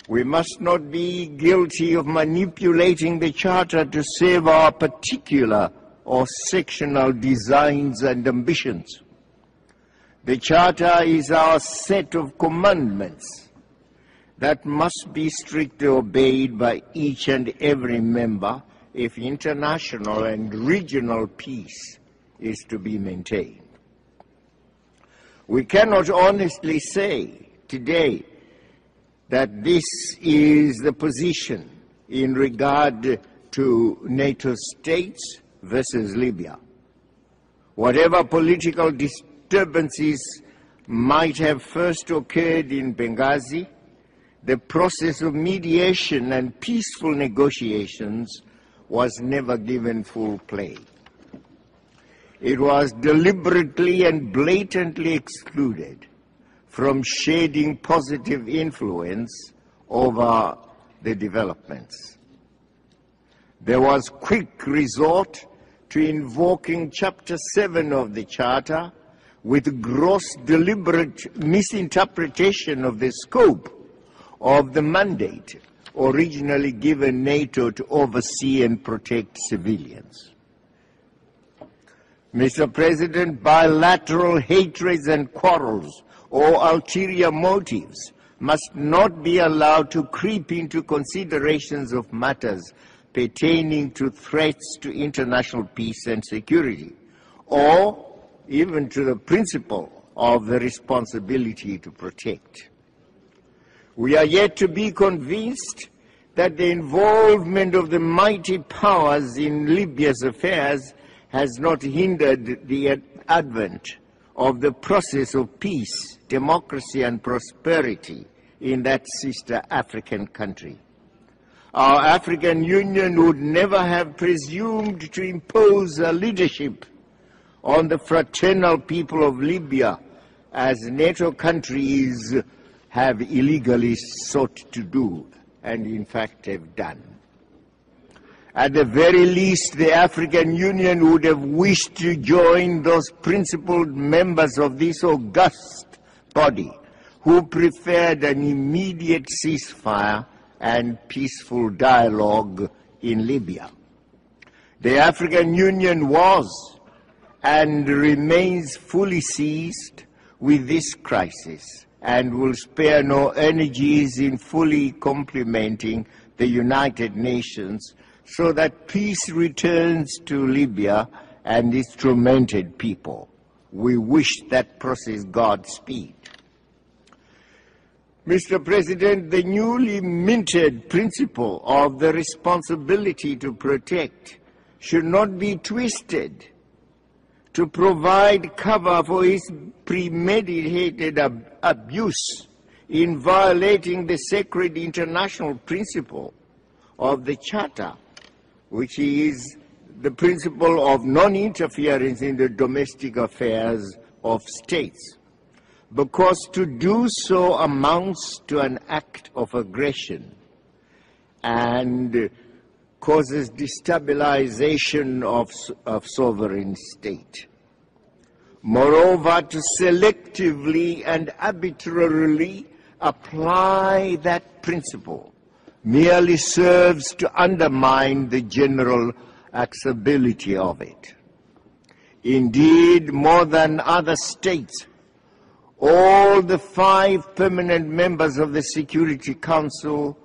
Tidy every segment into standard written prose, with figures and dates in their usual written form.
We must not be guilty of manipulating the Charter to serve our particular or sectional designs and ambitions. The Charter is our set of commandments that must be strictly obeyed by each and every member if international and regional peace is to be maintained. We cannot honestly say today that this is the position in regard to NATO states versus Libya. Whatever political disturbances might have first occurred in Benghazi, the process of mediation and peaceful negotiations was never given full play. It was deliberately and blatantly excluded from shedding positive influence over the developments. There was quick resort to invoking Chapter 7 of the Charter with gross deliberate misinterpretation of the scope of the mandate originally given NATO to oversee and protect civilians. Mr. President, bilateral hatreds and quarrels or ulterior motives must not be allowed to creep into considerations of matters pertaining to threats to international peace and security, or even to the principle of the responsibility to protect. We are yet to be convinced that the involvement of the mighty powers in Libya's affairs has not hindered the advent of the process of peace, democracy and prosperity in that sister African country. Our African Union would never have presumed to impose a leadership on the fraternal people of Libya, as NATO countries have illegally sought to do, and in fact have done. At the very least, the African Union would have wished to join those principled members of this august body who preferred an immediate ceasefire and peaceful dialogue in Libya. The African Union was and remains fully seized with this crisis and will spare no energies in fully complementing the United Nations so that peace returns to Libya and its tormented people. We wish that process Godspeed. Mr. President, the newly minted principle of the responsibility to protect should not be twisted to provide cover for its premeditated abuse in violating the sacred international principle of the Charter, which is the principle of non-interference in the domestic affairs of states, because to do so amounts to an act of aggression and causes destabilization of sovereign state. Moreover, to selectively and arbitrarily apply that principle merely serves to undermine the general acceptability of it. Indeed, more than other states, all the 5 permanent members of the Security Council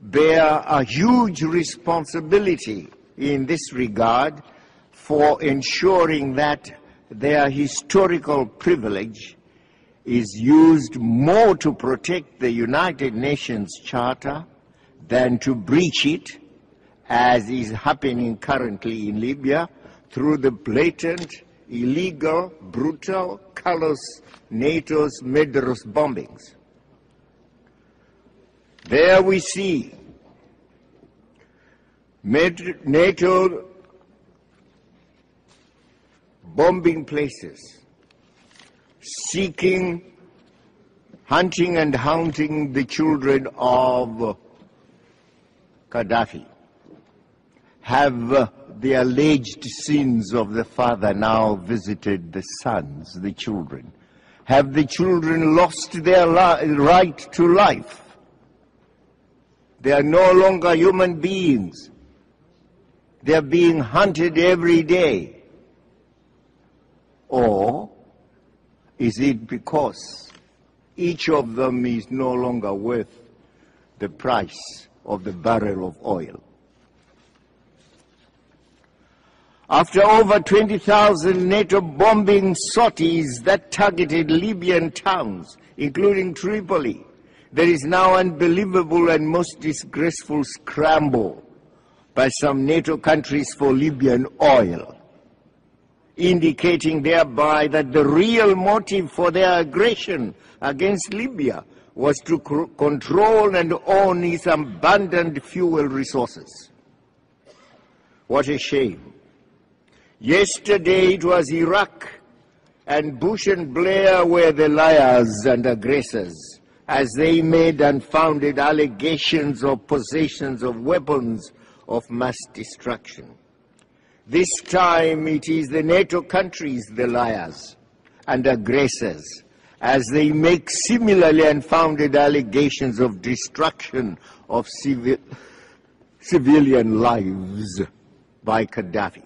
bear a huge responsibility in this regard for ensuring that their historical privilege is used more to protect the United Nations Charter than to breach it, as is happening currently in Libya through the blatant, illegal, brutal, callous NATO's murderous bombings. There we see NATO bombing places, hunting and hounding the children of Gaddafi. Have the alleged sins of the father now visited the sons, the children? Have the children lost their right to life? They are no longer human beings. They are being hunted every day. Or is it because each of them is no longer worth the price of the barrel of oil? After over 20,000 NATO bombing sorties that targeted Libyan towns, including Tripoli, there is now unbelievable and most disgraceful scramble by some NATO countries for Libyan oil, indicating thereby that the real motive for their aggression against Libya was to control and own its abundant fuel resources. What a shame. Yesterday it was Iraq, and Bush and Blair were the liars and aggressors, as they made unfounded allegations of possessions of weapons of mass destruction. This time it is the NATO countries, the liars and aggressors, as they make similarly unfounded allegations of destruction of civilian lives by Gaddafi.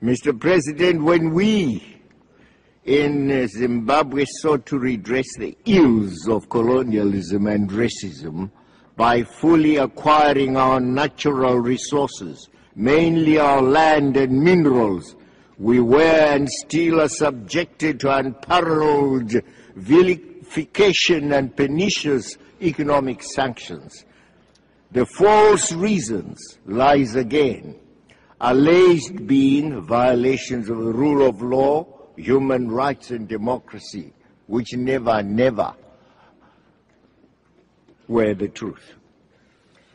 Mr. President, when we in Zimbabwe sought to redress the ills of colonialism and racism by fully acquiring our natural resources, mainly our land and minerals, we were and still are subjected to unparalleled vilification and pernicious economic sanctions. The false reasons lies again, alleged being violations of the rule of law, human rights and democracy, which never were the truth.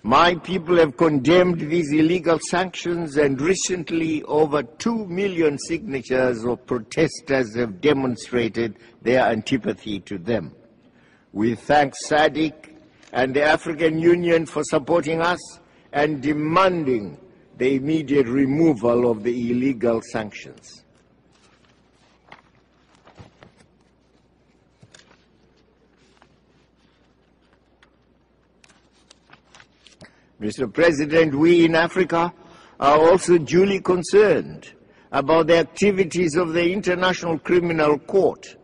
My people have condemned these illegal sanctions, and recently over 2 million signatures of protesters have demonstrated their antipathy to them. We thank SADC and the African Union for supporting us and demanding the immediate removal of the illegal sanctions. Mr. President, we in Africa are also duly concerned about the activities of the International Criminal Court,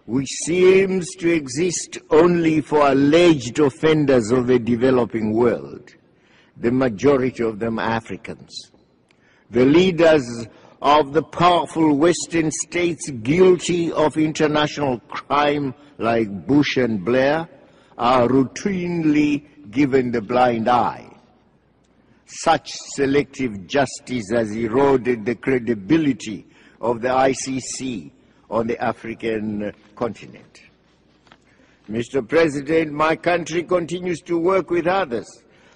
which seems to exist only for alleged offenders of the developing world, the majority of them Africans. The leaders of the powerful Western states guilty of international crime like Bush and Blair are routinely given the blind eye. Such selective justice has eroded the credibility of the ICC on the African continent. Mr. President, my country continues to work with others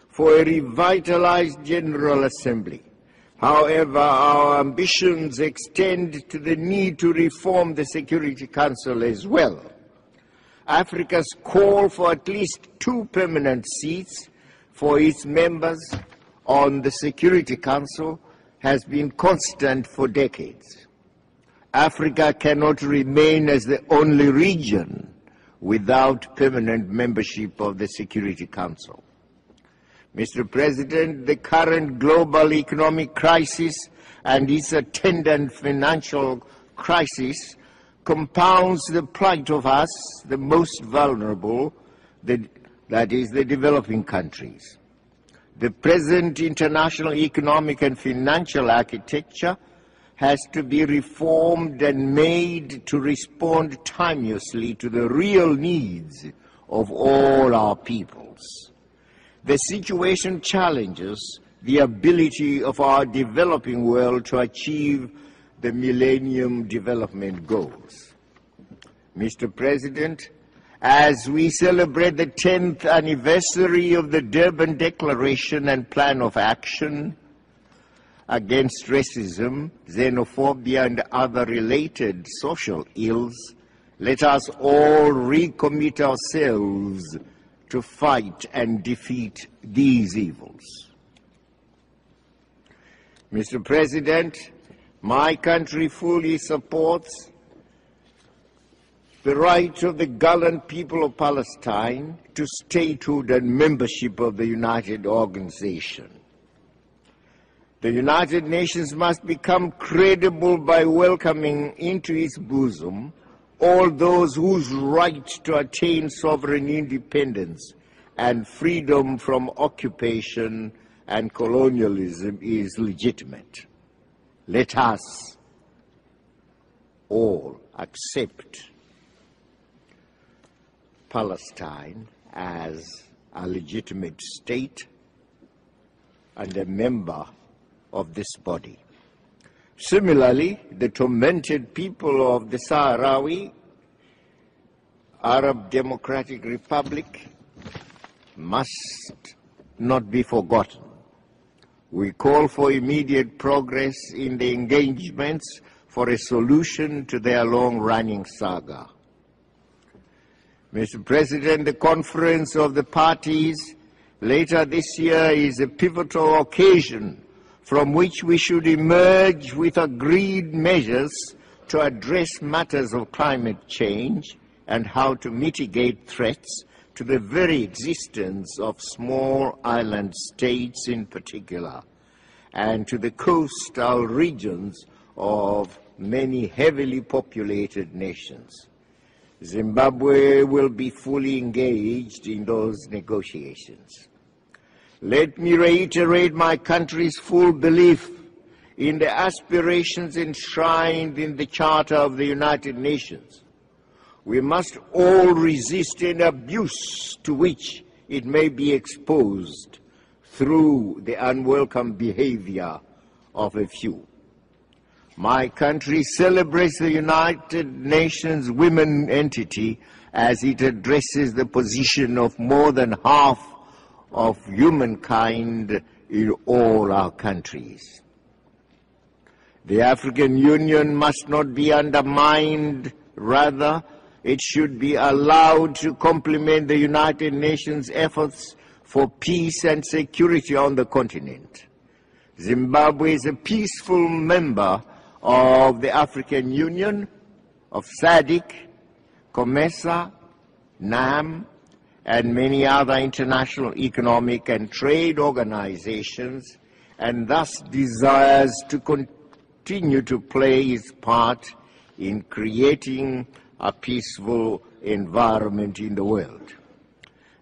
for a revitalized General Assembly. However, our ambitions extend to the need to reform the Security Council as well. Africa's call for at least 2 permanent seats for its members on the Security Council has been constant for decades. Africa cannot remain as the only region without permanent membership of the Security Council. Mr. President, the current global economic crisis and its attendant financial crisis compounds the plight of us, the most vulnerable, that is the developing countries. The present international economic and financial architecture has to be reformed and made to respond timelessly to the real needs of all our peoples. The situation challenges the ability of our developing world to achieve the Millennium Development Goals. Mr. President, as we celebrate the 10th anniversary of the Durban Declaration and Plan of Action against racism, xenophobia, and other related social ills, let us all recommit ourselves to fight and defeat these evils. Mr. President, my country fully supports the right of the gallant people of Palestine to statehood and membership of the United Organization. The United Nations must become credible by welcoming into its bosom all those whose right to attain sovereign independence and freedom from occupation and colonialism is legitimate. Let us all accept Palestine as a legitimate state and a member of this body. Similarly, the tormented people of the Sahrawi Arab Democratic Republic must not be forgotten. We call for immediate progress in the engagements for a solution to their long-running saga. Mr. President, the conference of the parties later this year is a pivotal occasion from which we should emerge with agreed measures to address matters of climate change and how to mitigate threats to the very existence of small island states in particular, and to the coastal regions of many heavily populated nations. Zimbabwe will be fully engaged in those negotiations. Let me reiterate my country's full belief in the aspirations enshrined in the Charter of the United Nations. We must all resist an abuse to which it may be exposed through the unwelcome behavior of a few. My country celebrates the United Nations Women entity as it addresses the position of more than half of humankind in all our countries. The African Union must not be undermined, rather it should be allowed to complement the United Nations efforts for peace and security on the continent. Zimbabwe is a peaceful member of the African Union, of SADC, COMESA, NAM, and many other international economic and trade organizations, and thus desires to continue to play its part in creating a peaceful environment in the world.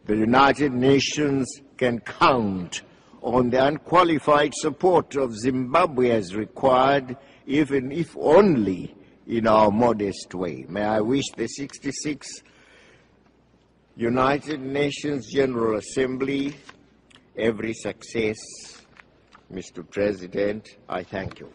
The United Nations can count on the unqualified support of Zimbabwe as required, even if only in our modest way. May I wish the 66th United Nations General Assembly every success. Mr. President, I thank you.